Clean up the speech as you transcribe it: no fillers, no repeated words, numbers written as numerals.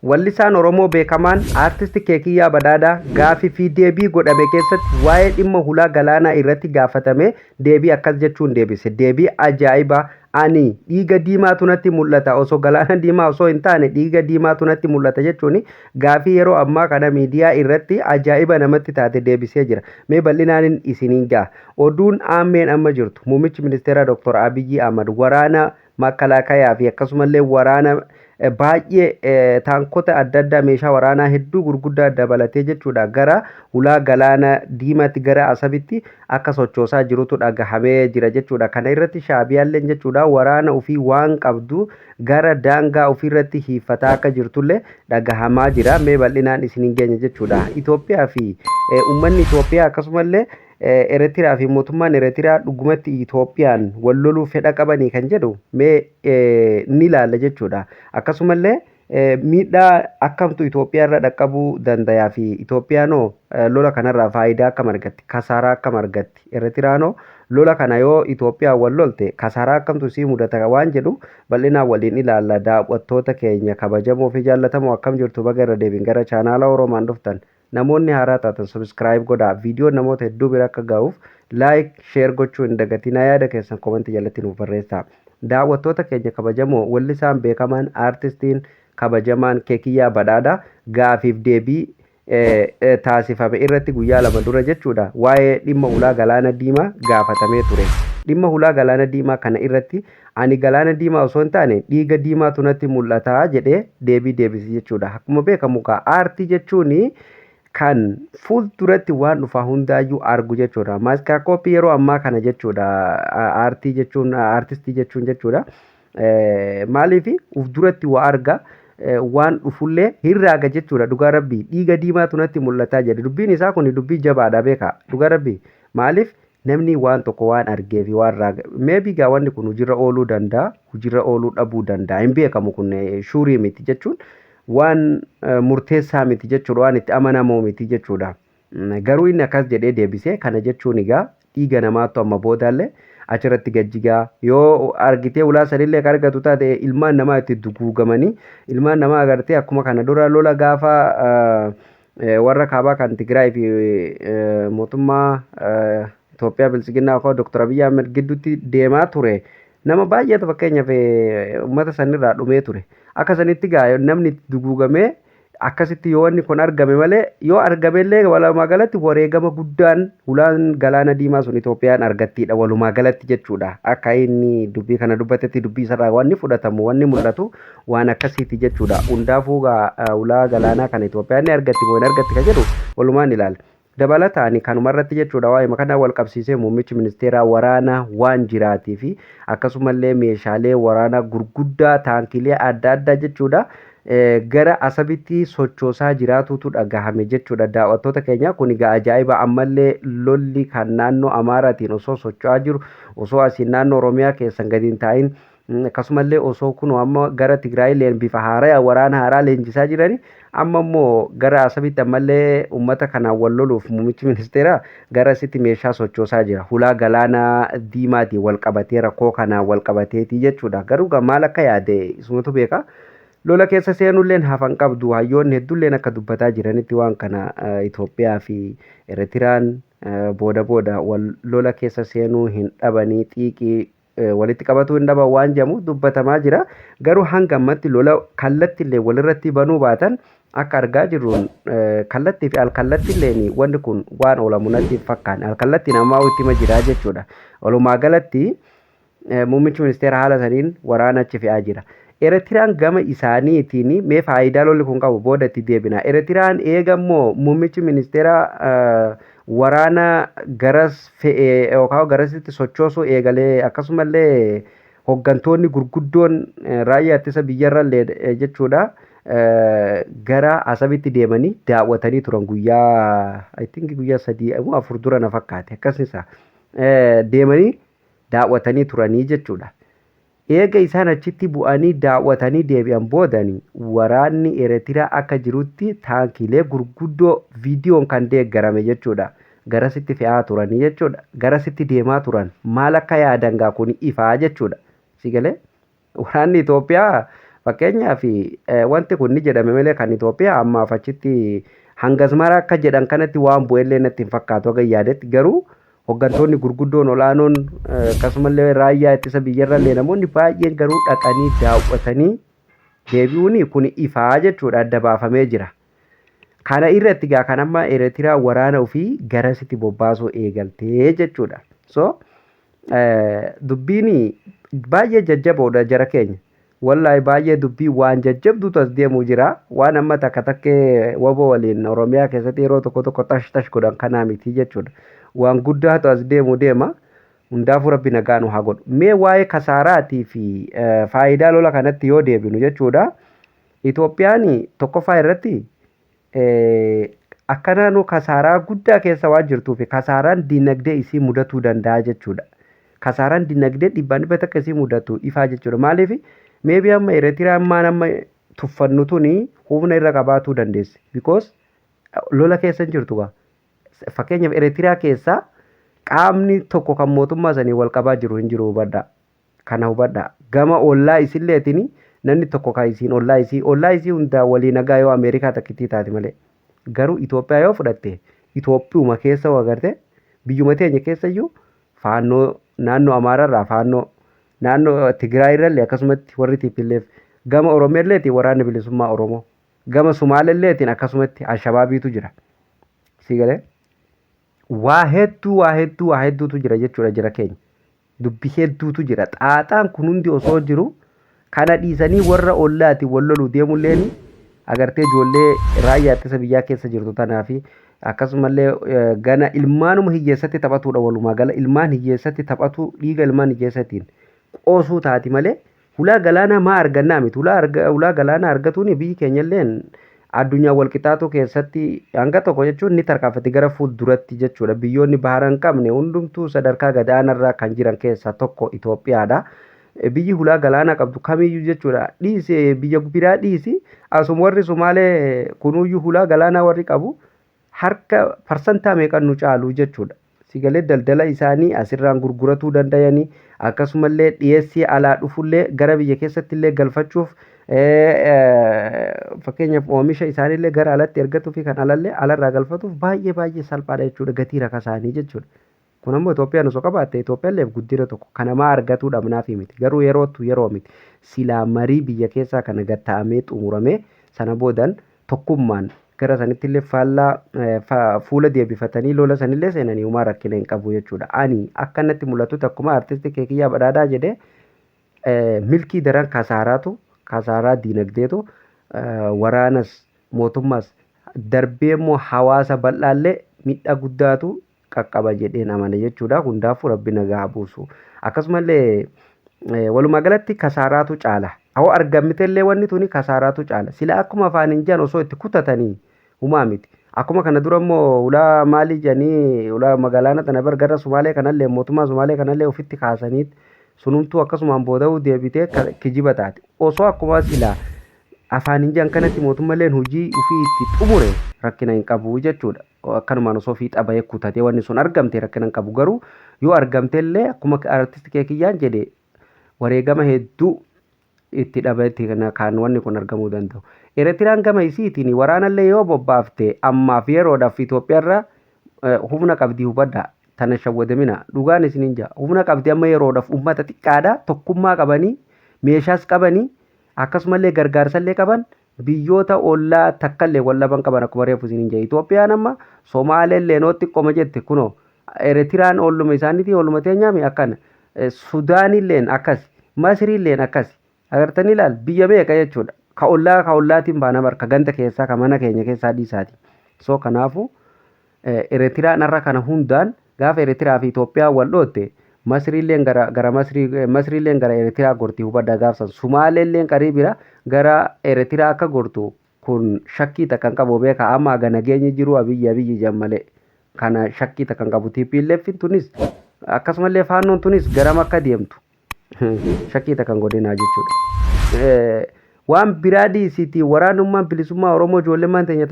Wallisaan Oromoo beekamaan aartisti Keekiyyaa Badhaadhaa gaafii fi deebii godhame keessatti waa'ee dhimma hulaa galaanaa irratti gaafatame deebii akkas jechuun deebise. Deebii ajaa'ibaa ani dhiiga diimaatu natti mul'ata osoo galaana diimaa osoo hin taane dhiiga diimaatu natti mul'ata jechuun gaafii yeroo ammaa kana miidiyaa irratti ajaa'iba namatti taate deebisee jira. Mee bal'inaan isiniin ga'a. Oduun aammeen amma jirtu muummichi ministeeraa Dr. Abiyyi Ahmad waraana makalakayaa fi akkasumallee waraana baay'ee taankota adda addaa meeshaa waraanaa hedduu gurguddaa dabalatee jechuudha gara hulaa galaana diimaatti gara asabitti akka sochoosaa jirutu dhagahamee jira jechuudha. Kana irratti shaabiyaalleen jechuudha waraana ofii waan qabdu gara daangaa ofiirratti hiifataa akka jirtullee dhagahamaa jira. Mee bal'inaan isiniin geenya jechuudha. Itoophiyaa fi uummanni Itoophiyaa akkasumallee Eritiriyaa fi mootummaan Eritiriyaa dhugumatti Itoophiyaan wal loluu fedha qabanii kan jedhu mee ni ilaalla jechuudha. Akkasumallee miidhaa akkamtu Itoophiyaa irra dhaqqabuu dandayaa fi Itoophiyaanoo lola kanarraa faayidaa akkam argatti kasaaraa akkam argatti Eritiraanoo lola kana yoo Itoophiyaa wal lolte kasaaraa akkamtu sii mudata waan jedhu bal'inaan waliin ilaalla. Daawwattoota keenya kabajamoo fi jaallatamoo akkam jirtu baga irra deebiin gara chaanaala Oromaan dhuftan. Namoonni haaraa taatan subscribe godhaa. Viidiyoon namoota hedduu bira akka ga'uuf like share gochuu hin dagatinaa. Yaada keessan komentii jalatti nuuf barreessaa. Daawwattoota keenya kabajamoo wallisaan beekamaan aartistiin kabajamaan Keekiyyaa Badhaadhaa gaafiif deebii taasifame irratti guyyaa lama dura jechuudha waa'ee dhimma hulaa galaana diimaa gaafatamee ture. Dhimma hulaa galaana diimaa kana irratti ani galaana diimaa osoo hin taane dhiiga diimaatu natti mul'ata jedhee deebii deebise jechuudha. Akkuma beekamu aartii jechuun kan fuulduratti waan dhufaa hundaayyuu argu jechuudha. Maaskaakoppii yeroo ammaa kana jechuudha aartii jechuun aartistii jechuun jechuudha. Maaliif uf duratti waa arga waan dhufullee hirraaga jechuudha. Dhugaa rabbii dhiiga diimaatu natti mul'ataa jedhe. Dubbiin isaa kun dubbii jabaadha beeka. Dhugaa rabbii maaliif namni waan tokko waan argee fi waan raaga meebii gaa wanni kun hojiirra ooluu danda'a hojiirra ooluu dhabuu danda'a hin beekamu kun shuurii miti jechuun waan murteessaa miti jechuudha waan itti amanamoo miti jechuudha. Garuu inni akkas jedhee deebisee kana jechuun egaa dhiiga namaatu amma boodaallee achirratti gajjigaa yoo argitee ulaa sanillee kan argatu taate ilmaan namaa itti duguugamanii ilmaan namaa agartee akkuma kana dura lola gaafa warra kaabaa kan Tigraay fi mootummaa Itoophiyaa bilisiginnaa koo Dr. Abiyyi Ahmed gidduutti deemaa ture. Nama baay'eetu fakkeenyaaf uummata sanirraa dhumee ture. Akka sanitti gaa namni duguugamee akkasitti yoo wanni kun argame malee yoo argamellee walumaa galatti wareegama guddaan hulaan galaana diimaa sun Itoophiyaan argattiidha walumaa galatti jechuudha. Akka inni dubbii kana dubbatetti dubbii isarraa wanni fudhatamu wanni mul'atu waan akkasiiti jechuudha. Hundaafuu hulaa galaanaa kana Itoophiyaan ni argatti moo hin argatti kan jedhu walumaan ilaala. Dabalataan kanumarratti jechuudha waa'ee kana wal qabsiisee muummichi ministeeraa waraana waan jiraatii fi akkasumallee meeshaalee waraanaa gurguddaa taankilee adda addaa jechuudha gara asabitti sochoosaa jiraatutu dhagahame jechuudha. Daawwattoota keenya kun egaa ajaa'iba ammallee lolli kan naannoo Amaaraatiin osoo socho'aa jiru osoo asiin naannoo Oromiyaa keessan gadi hin taa'in akkasumallee osoo kun amma gara Tigraayilleen bifa haaraa waraana haaraa leenjisaa jirani amma immoo gara asabitti ammallee uummata kanaan wal loluuf muummichi ministeeraa gara asitti meeshaa sochoosaa jira. Hulaa galaana diimaatiin wal qabatee rakkoo kanaan wal qabateeti jechuudha. Garuu maal akka yaade isumatu beeka. Lola keessa seenulleen hafan qabdu hayyoonni hedduulleen akka dubbataa jiranitti waan kana Itoophiyaa fi Eritiriyaan booda wal lola keessa seenuu hin dhabanii xiiqii walitti qabatu hin dhaban waan jedhamu dubbatamaa jira. Garuu hanga ammatti lola kallattiillee walirratti banuu baatan akka argaa jirruun kallattii fi alkallattiilleen wanti kun waan oolamu natti fakkaan alkallattiin ammaa itti jira jechuudha. Walumaa galatti muummichi ministeera haala saniin waraana achi fe'aa jira. Eritiriyaan gama isaaniitiin mee faayidaa lolli kun qabu booda itti deebina. Eritiriyaan eegammoo muummichi ministeera waraana garas fe'ee yookaan garasitti sochoosuu eegalee akkasumallee hoggantoonni gurguddoon raayyaa ittisa biyyarrallee jechuudha gara asabitti deemanii daawwatanii turan guyyaa I think guyyaa 3 4 dura na fakkaate akkasisa deemanii daawwatanii turanii jechuudha. Eega isaan achitti bu'anii daawwatanii deebi'an boodanii waraanni Eritiriyaa akka jirutti taankilee gurguddoo viidiyoon kan deeggarame jechuudha. Garasitti fe'aa turanii jechuudha. Garasitti deemaa turan maal akka yaadan gaa kun ifaa jechuudha. Sigalee waraanni Itoophiyaa Fakkeenyaaf wanti kun ni jedhame malee kan Itoophiyaa ammaaf achitti hangas mara akka jedhan kanatti waan bu'ellee natti hin fakkaatu akka yaadetti garuu hooggantoonni gurguddoon olaanoon akkasumallee raayyaa ittisa biyyarrallee namoonni baay'een garuu dhaqanii daawwatanii deebi'uun kun ifaa jechuudha adda baafamee jira. Kana irratti gaa kan amma Eertiraa waraana ofii garasitti bobbaasuu eegaltee jechuudha. So dubbiin baay'ee jajjaboodha jara keenya. Wallahi baay'ee dubbii waan jajjabduutu as deemuu jira. Waan amma takka takkee wabo waliin Oromiyaa keessatti yeroo tokko tokko tash godhan kanaa miti jechuudha. Waan guddaatu as deema. Hundaafuu rabbi nagaa nu haa godhu. Mee waa'ee kasaaraatii fi faayidaa lola kanatti yoo deebinu jechuudha. Itoophiyaan tokkoffaa irratti akka naannoo kasaaraa guddaa keessa waan jirtuuf kasaaraan dinagdee isii mudatuu danda'a jechuudha. Kasaaraan dinagdee dhibbaan dhibba takka isii mudatu ifaa jechuudha. Maaliif meebii amma Eertiraan maan amma tuffannu tuni humna irra qabaatuu dandeessi. Because lola keessa hin jirtu gaa. Fakkeenyaaf Eertiraa keessaa qaamni tokko kan mootummaa sanii wal qabaa jiru hin jiru hubadhaa. Kana hubadhaa. Gama ollaa isilleetiin namni tokko kan isiin ollaa isii hundaa walii nagaa yoo Ameerikaa takkittii taate malee. Garuu Itoophiyaa yoo fudhatte Itoophiyauma keessa wagarte biyyuma teenya keessa iyyuu faannoo naannoo Amaararraa faannoo naannoo Tigraayirrallee akkasumatti warri TPLF gama Oromeelleetiin waraanni bilisummaa Oromoo gama Sumaaleelleetiin akkasumatti Alshabaabiitu jira. Siigalee waa hedduutu jira jechuudha jira keenya. Dubbii hedduutu jira. Xaaxaan kun hundi osoo jiru kana dhiisanii warra ollaatiin wal loluu deemulleen agartee ijoollee raayyaa ittisa biyyaa keessa jirtu tanaa fi akkasumallee gana ilmaanuma hiyyeessatti taphatudha walumaa gala ilmaan hiyyeessatti taphatu dhiiga ilmaan hiyyeessatiin qoosuu taati malee hulaa galaanaa maa argannaa miti hulaa galaanaa argatuun biyyi keenyalleen addunyaa walqixaatuu keessatti hanga tokko jechuun ni tarkaanfatti gara fuulduratti jechuudha. Biyyoonni bahara hin qabne hundumtuu sadarkaa gadaanarraa kan jiran keessaa tokko Itoophiyaadha. Biyyi hulaa galaanaa qabdu kamiyyuu jechuudha. Dhiisee biyya biraa dhiisi asuma warri Sumaalee kunuyyuu hulaa galaanaa warri qabu harka parsantaa meeqan nu caalu jechuudha. Sigalee daldala isaanii asirraan gurguratuu danda'anii akkasumallee dhiyeessii alaa dhufullee gara biyya keessatti illee galfachuuf fakkeenyaaf oomisha isaaniillee gara alatti ergatuu fi kan alarraa galfatuuf baay'ee salphaadha jechuudha gatii raka isaanii jechuudha. Kun ammoo Itoophiyaan osoo qabaatte Itoophiyaallee guddina tokko kanamaa argatuu dhabnaaf miti garuu yeroo miti silaa marii biyya keessaa kana gatta'amee xumuramee sana boodan tokkummaan gara sanitti illee faallaa fuula deebifatanii lola sanillee seenanii uumaa rakkina hin qabu jechuudha. Ani akkanatti mul'atu akkuma artistii Keekiyyaa Badhaadhaa jedhee milkii daran kasaaraa diinagdeetu waraanas mootummaas darbee immoo hawaasa bal'aallee miidhaa guddaatu qaqqaba jedheen amana jechuudha. Hundaafuu rabbi nagaa buusu. Akkasumallee walumaa galatti kasaaraatu caala. Hawwa argamitellee wanni tuni kasaaraatu caala. Sila akkuma afaan Injaan osoo itti kutatanii humaa miti. Akkuma kana dura immoo ulaa maalii jedhanii ulaa magaalaa tana gara Sumaalee kanallee mootummaa Sumaalee kanallee ofitti kaasaniit sunumtuu akkasumaan booda'uu deebitee kijiba taate. Osoo akkuma silaa afaan Injaan kanatti mootummalleen hojii ofii itti xumure rakkina hin qabu jechuudha. Akkanumaan osoo fiixa bahee kutatee wanni sun argamte rakkina hin qabu garuu yoo argamtellee akkuma artistii Keekiyyaan jedhe wareegama hedduu itti dhabeetti kan wanni kun argamuu danda'u. Eertiraan gama isiitiin waraanallee yoo bobbaafte ammaaf yeroodhaaf Itoophiyaarra humna qabdii hubadhaa tana shawwadamina dhugaan isiniin jaa humna qabdii amma yeroodhaaf uummata xiqqaadha tokkummaa qabanii meeshaas qabanii akkasumallee gargaarsallee qaban biyyoota ollaa takkallee wallaban qaban akkuma reefu isiniin jaa Itoophiyaan amma Somaaleellee noo xiqqooma jette kunoo Eertiraan olluma isaaniitii olluma teenyaami akkana Sudaanilleen akkasi Masriilleen akkasi agartanii ilaal biyya meeqa jechuudha. Ka ollaatiin baana barka ganda keessaa ka mana keenya keessaa dhiisaati. So kanaafu Eertiraan irra kana hundaan gaafa Eertiraa fi Itoophiyaa wal dhootte Masriilleen Masriilleen gara Eertiraa gortii hubaddaa gaafsan Sumaaleelleen qariibira gara Eertiraa akka gortu kun shakkii takkan qabu beeka amma gana geenye jiru abiyyi jammalee kana shakkii takkan qabu TPLF tunis akkasumallee faannoon tunis garam akka deemtu shakkii takkan godinaa jechuudha. Waan biraa dhiisiitii waraanummaan bilisummaa Oromoo ijoollee maan teenya